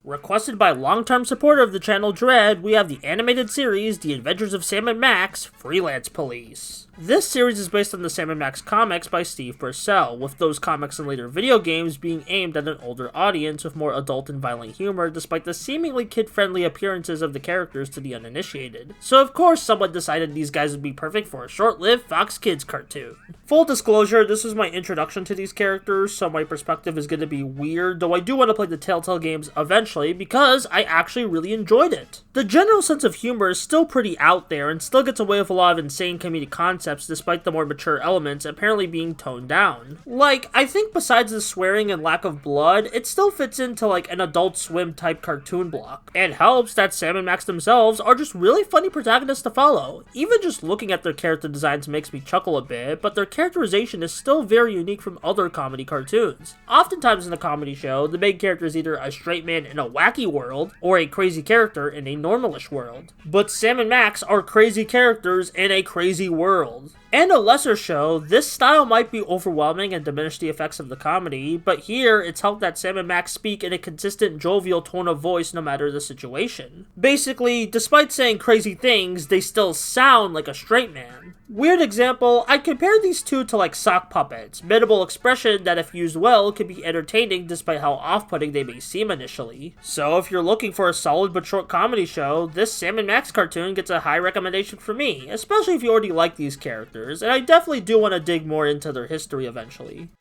Requested by long-term supporter of the channel Dread, we have the animated series The Adventures of Sam and Max, Freelance Police. This series is based on the Sam and Max comics by Steve Purcell, with those comics and later video games being aimed at an older audience with more adult and violent humor despite the seemingly kid-friendly appearances of the characters to the uninitiated. So of course someone decided these guys would be perfect for a short-lived Fox Kids cartoon. Full disclosure, this is my introduction to these characters, so my perspective is going to be weird, though I do want to play the Telltale games eventually because I actually really enjoyed it. The general sense of humor is still pretty out there and still gets away with a lot of insane comedic concepts despite the more mature elements apparently being toned down. Like, I think besides the swearing and lack of blood, it still fits into like an Adult Swim type cartoon block. It helps that Sam and Max themselves are just really funny protagonists to follow. Even just looking at their character designs makes me chuckle a bit, but their characterization is still very unique from other comedy cartoons. Oftentimes in a comedy show, the main character is either a straight man in a wacky world, or a crazy character in a normalish world. But Sam and Max are crazy characters in a crazy world. And a lesser show, this style might be overwhelming and diminish the effects of the comedy, but here it's helped that Sam and Max speak in a consistent jovial tone of voice no matter the situation. Basically, despite saying crazy things, they still sound like a straight man. Weird example, I'd compare these two to like sock puppets, minimal expression that if used well can be entertaining despite how off-putting they may seem initially. So if you're looking for a solid but short comedy show, this Sam and Max cartoon gets a high recommendation from me, especially if you already like these characters, and I definitely do want to dig more into their history eventually.